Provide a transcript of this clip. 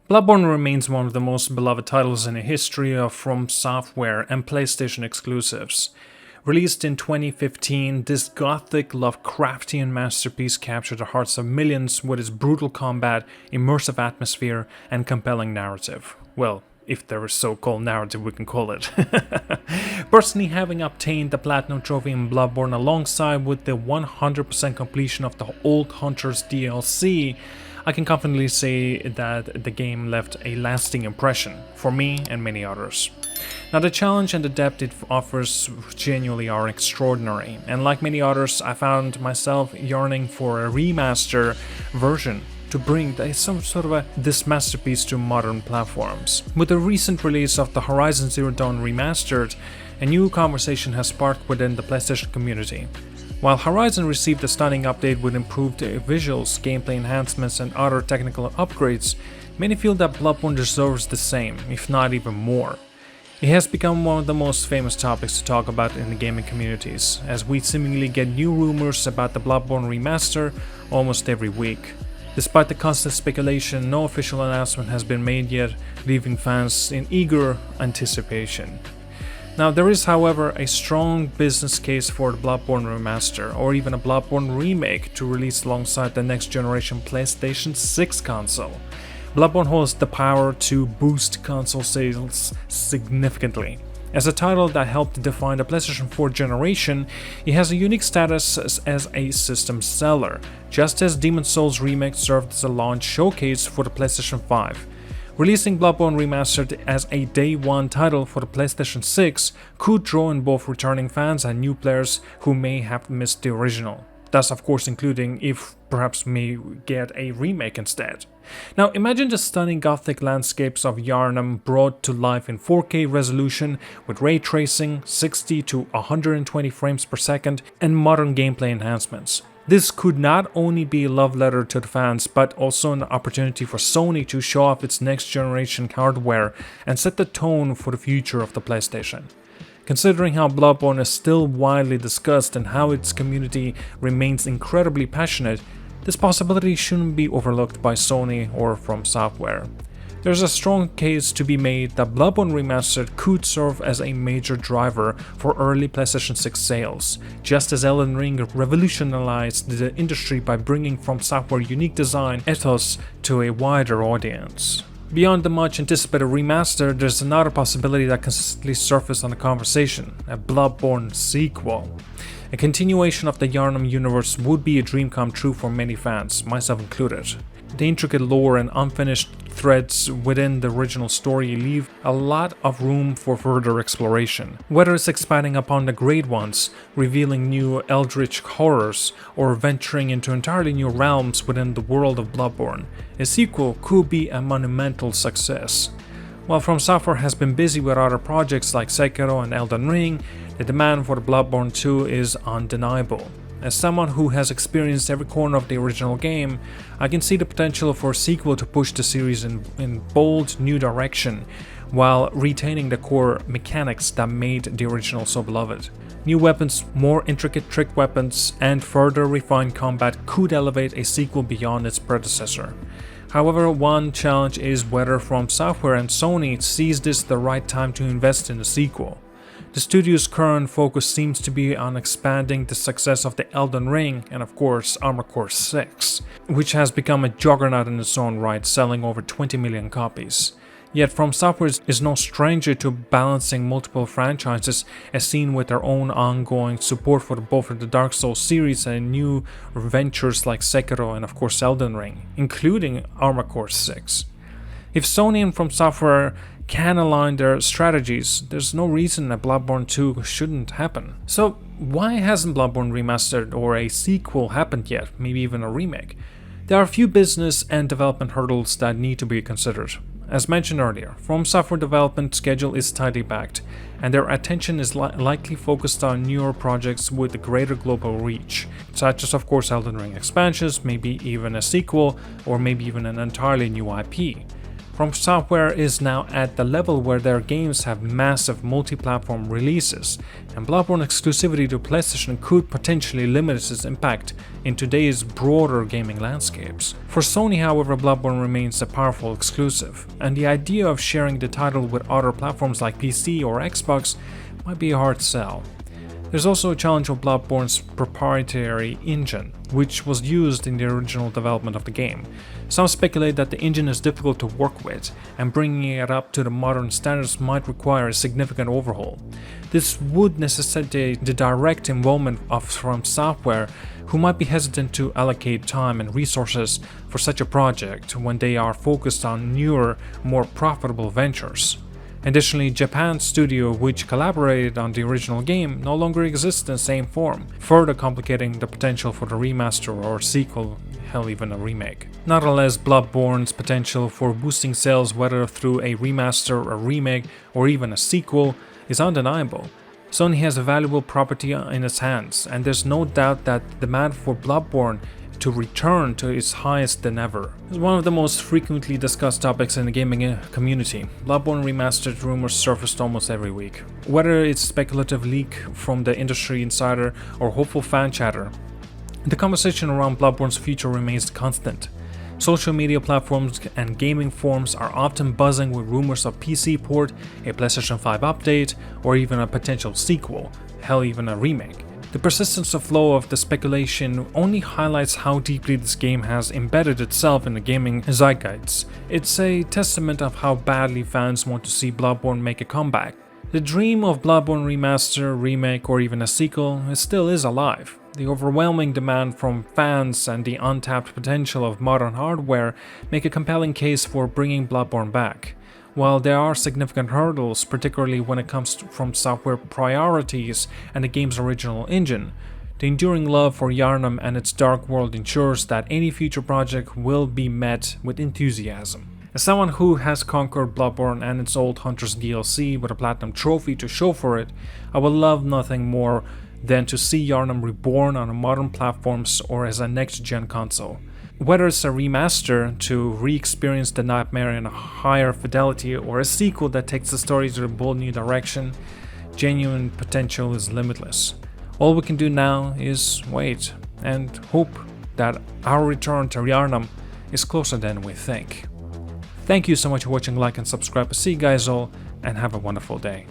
Bloodborne remains one of the most beloved titles in the history of From Software and PlayStation exclusives. Released in 2015, this gothic Lovecraftian masterpiece captured the hearts of millions with its brutal combat, immersive atmosphere, and compelling narrative. Well, if there is so-called narrative we can call it. Personally, having obtained the Platinum Trophy in Bloodborne alongside with the 100% completion of the Old Hunters DLC, I can confidently say that the game left a lasting impression for me and many others. Now, the challenge and the depth it offers genuinely are extraordinary, and like many others, I found myself yearning for a remaster version to bring some sort of this masterpiece to modern platforms. With the recent release of the Horizon Zero Dawn Remastered, a new conversation has sparked within the PlayStation community. While Horizon received a stunning update with improved visuals, gameplay enhancements, and other technical upgrades, many feel that Bloodborne deserves the same, if not even more. It has become one of the most famous topics to talk about in the gaming communities, as we seemingly get new rumors about the Bloodborne Remaster almost every week. Despite the constant speculation, no official announcement has been made yet, leaving fans in eager anticipation. Now, there is, however, a strong business case for the Bloodborne Remaster, or even a Bloodborne remake, to release alongside the next generation PlayStation 6 console. Bloodborne holds the power to boost console sales significantly. As a title that helped define the PlayStation 4 generation, it has a unique status as a system seller, just as Demon's Souls Remake served as a launch showcase for the PlayStation 5. Releasing Bloodborne Remastered as a day one title for the PlayStation 6 could draw in both returning fans and new players who may have missed the original. Thus, of course, including if perhaps may get a remake instead. Now, imagine the stunning gothic landscapes of Yharnam brought to life in 4K resolution with ray tracing, 60 to 120 frames per second, and modern gameplay enhancements. This could not only be a love letter to the fans, but also an opportunity for Sony to show off its next generation hardware and set the tone for the future of the PlayStation. Considering how Bloodborne is still widely discussed and how its community remains incredibly passionate, this possibility shouldn't be overlooked by Sony or From Software. There's a strong case to be made that Bloodborne Remastered could serve as a major driver for early PlayStation 6 sales, just as Elden Ring revolutionized the industry by bringing From Software unique design ethos to a wider audience. Beyond the much anticipated remaster, there's another possibility that consistently surfaced on the conversation: a Bloodborne sequel. A continuation of the Yharnam universe would be a dream come true for many fans, myself included. The intricate lore and unfinished threads within the original story leave a lot of room for further exploration. Whether it's expanding upon the Great Ones, revealing new eldritch horrors, or venturing into entirely new realms within the world of Bloodborne, a sequel could be a monumental success. While From Software has been busy with other projects like Sekiro and Elden Ring, the demand for the Bloodborne 2 is undeniable. As someone who has experienced every corner of the original game, I can see the potential for a sequel to push the series in bold new direction, while retaining the core mechanics that made the original so beloved. New weapons, more intricate trick weapons, and further refined combat could elevate a sequel beyond its predecessor. However, one challenge is whether From Software and Sony sees this the right time to invest in a sequel. The studio's current focus seems to be on expanding the success of the Elden Ring and of course Armored Core 6, which has become a juggernaut in its own right, selling over 20 million copies. Yet From Software is no stranger to balancing multiple franchises, as seen with their own ongoing support for both the Dark Souls series and new ventures like Sekiro and of course Elden Ring, including Armored Core 6. If Sony and From Software can align their strategies, there's no reason that Bloodborne 2 shouldn't happen. So why hasn't Bloodborne Remastered or a sequel happened yet, maybe even a remake? There are a few business and development hurdles that need to be considered. As mentioned earlier, From Software development schedule is tightly backed, and their attention is likely focused on newer projects with a greater global reach, such as of course Elden Ring expansions, maybe even a sequel, or maybe even an entirely new IP. From Software is now at the level where their games have massive multi-platform releases, and Bloodborne exclusivity to PlayStation could potentially limit its impact in today's broader gaming landscapes. For Sony, however, Bloodborne remains a powerful exclusive, and the idea of sharing the title with other platforms like PC or Xbox might be a hard sell. There's also a challenge of Bloodborne's proprietary engine, which was used in the original development of the game. Some speculate that the engine is difficult to work with, and bringing it up to the modern standards might require a significant overhaul. This would necessitate the direct involvement from Software, who might be hesitant to allocate time and resources for such a project when they are focused on newer, more profitable ventures. Additionally, Japan's studio, which collaborated on the original game, no longer exists in the same form, further complicating the potential for the remaster or sequel, hell even a remake. Nonetheless, Bloodborne's potential for boosting sales, whether through a remaster, a remake, or even a sequel, is undeniable. Sony has a valuable property in its hands, and there's no doubt that the demand for Bloodborne to return to its highest than ever. It's one of the most frequently discussed topics in the gaming community. Bloodborne Remastered rumors surfaced almost every week. Whether it's speculative leak from the industry insider or hopeful fan chatter, the conversation around Bloodborne's future remains constant. Social media platforms and gaming forums are often buzzing with rumors of PC port, a PlayStation 5 update, or even a potential sequel, hell even a remake. The persistent flow of the speculation only highlights how deeply this game has embedded itself in the gaming zeitgeist. It's a testament of how badly fans want to see Bloodborne make a comeback. The dream of Bloodborne Remaster, remake, or even a sequel still is alive. The overwhelming demand from fans and the untapped potential of modern hardware make a compelling case for bringing Bloodborne back. While there are significant hurdles, particularly when it comes from Software priorities and the game's original engine, the enduring love for Yharnam and its dark world ensures that any future project will be met with enthusiasm. As someone who has conquered Bloodborne and its Old Hunters DLC with a platinum trophy to show for it, I would love nothing more than to see Yharnam reborn on modern platforms or as a next-gen console. Whether it's a remaster to re-experience the nightmare in a higher fidelity or a sequel that takes the story to a bold new direction, genuine potential is limitless. All we can do now is wait and hope that our return to Yharnam is closer than we think. Thank you so much for watching, like and subscribe. See you guys all and have a wonderful day.